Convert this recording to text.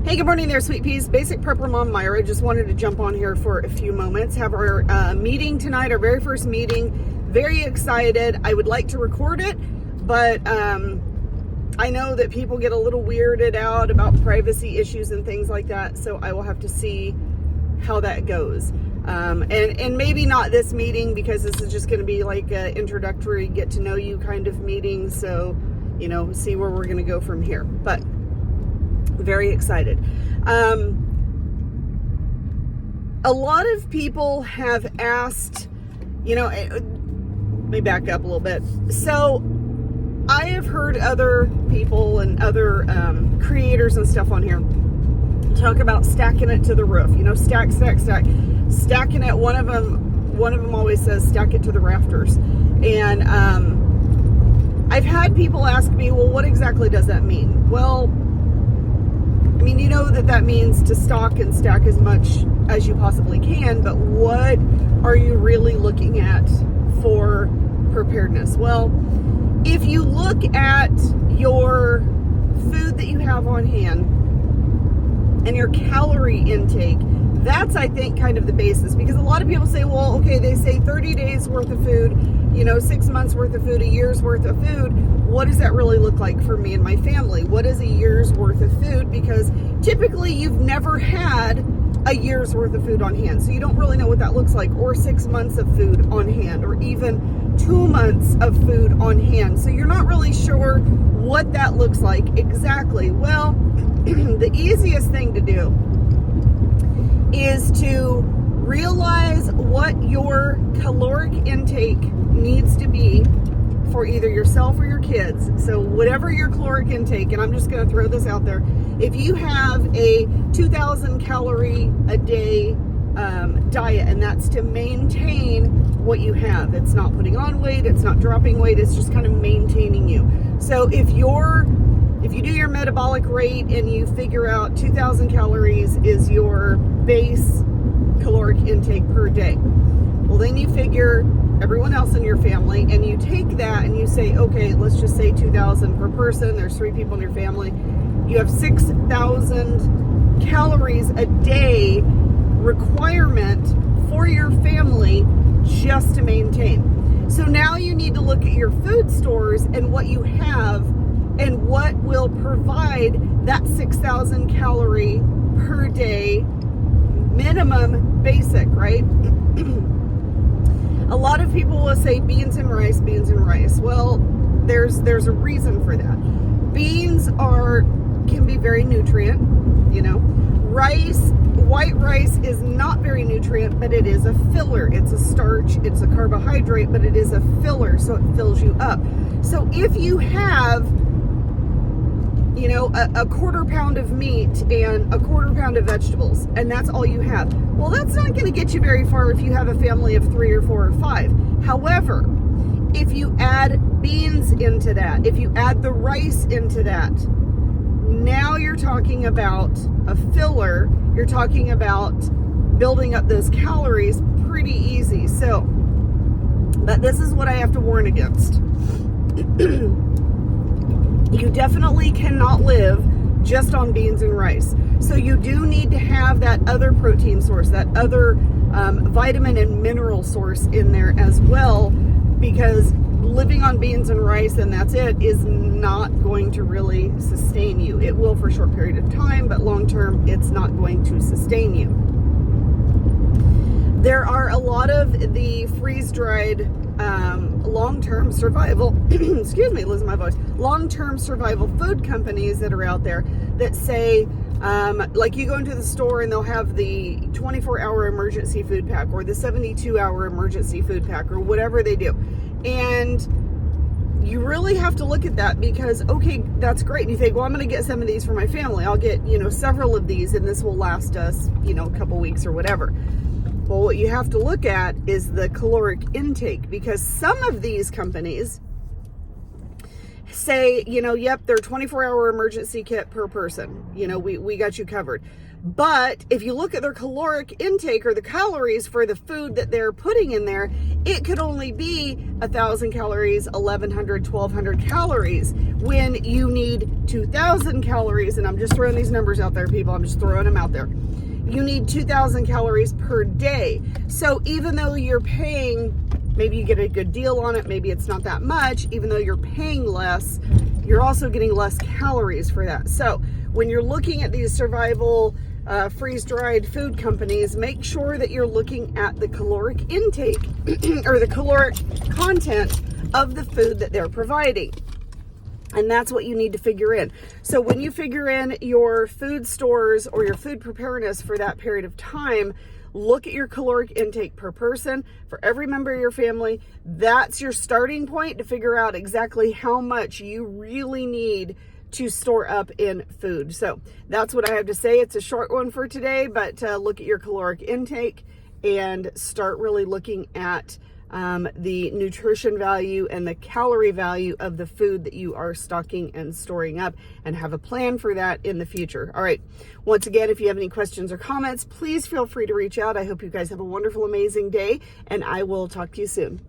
Hey, good morning there, sweet peas. Basic Prepper Mom Myra. Just wanted to jump on here for a few moments. Have our meeting tonight, our very first meeting. Very excited. I would like to record it, but I know that people get a little weirded out about privacy issues and things like that, so I will have to see how that goes. And maybe not this meeting, because this is just going to be like an introductory get to know you kind of meeting, so, you know, see where we're going to go from here. But very excited. A lot of people have asked, you know, let me back up a little bit. So I have heard other people and other creators and stuff on here talk about stacking it to the roof, you know, stack, stacking it. One of them always says stack it to the rafters. And I've had people ask me, well, what exactly does that mean? Well, I mean, you know that means to stock and stack as much as you possibly can, but what are you really looking at for preparedness? Well, if you look at your food that you have on hand and your calorie intake, that's, I think, kind of the basis. Because a lot of people say, well, okay, they say 30 days worth of food, you know, 6 months worth of food, a year's worth of food. What does that really look like for me and my family? What is a year's worth of food? Because typically you've never had a year's worth of food on hand, so you don't really know what that looks like, or 6 months of food on hand, or even 2 months of food on hand. So you're not really sure what that looks like exactly. Well, the easiest thing to do is to realize what your caloric intake needs to be for either yourself or your kids. So whatever your caloric intake, and I'm just going to throw this out there, if you have a 2,000 calorie a day diet, and that's to maintain what you have, it's not putting on weight, it's not dropping weight, it's just kind of maintaining you. So if you do your metabolic rate and you figure out 2,000 calories is your base caloric intake per day, well, then you figure everyone else in your family, and you take that and you say, okay, let's just say 2,000 per person. There's 3 people in your family. You have 6,000 calories a day requirement for your family just to maintain. So now you need to look at your food stores and what you have and what will provide that 6,000 calorie per day minimum basic, right? A lot of people will say beans and rice. Well, there's a reason for that. Beans can be very nutrient, you know. White rice is not very nutrient, but it is a filler. It's a starch, it's a carbohydrate, but it is a filler, so it fills you up. So if you have, you know, a quarter pound of meat and a quarter pound of vegetables, and that's all you have, well, that's not going to get you very far if you have a family of 3 or 4 or 5. However, if you add beans into that, if you add the rice into that, now you're talking about a filler. You're talking about building up those calories pretty easy. So, but this is what I have to warn against. You definitely cannot live just on beans and rice. So you do need to have that other protein source, that other vitamin and mineral source in there as well, because living on beans and rice and that's it is not going to really sustain you. It will for a short period of time, but long term, it's not going to sustain you. There are a lot of the freeze-dried long-term survival, excuse me, losing my voice, long-term survival food companies that are out there that say, like you go into the store and they'll have the 24-hour emergency food pack or the 72-hour emergency food pack or whatever they do. And you really have to look at that because, okay, that's great. And you think, well, I'm going to get some of these for my family. I'll get, you know, several of these and this will last us, you know, a couple weeks or whatever. Well, what you have to look at is the caloric intake, because some of these companies say, yep, they're 24-hour emergency kit per person. We got you covered. But if you look at their caloric intake or the calories for the food that they're putting in there, it could only be 1,000 calories, 1,100, 1,200 calories when you need 2,000 calories. And I'm just throwing these numbers out there, people. I'm just throwing them out there. You need 2,000 calories per day. So even though you're paying, maybe you get a good deal on it, maybe it's not that much, even though you're paying less, you're also getting less calories for that. So when you're looking at these survival freeze-dried food companies, make sure that you're looking at the caloric intake or the caloric content of the food that they're providing. And that's what you need to figure in. So when you figure in your food stores or your food preparedness for that period of time, look at your caloric intake per person for every member of your family. That's your starting point to figure out exactly how much you really need to store up in food. So that's what I have to say. It's a short one for today, but look at your caloric intake and start really looking at the nutrition value and the calorie value of the food that you are stocking and storing up, and have a plan for that in the future. All right. Once again, if you have any questions or comments, please feel free to reach out. I hope you guys have a wonderful, amazing day, and I will talk to you soon.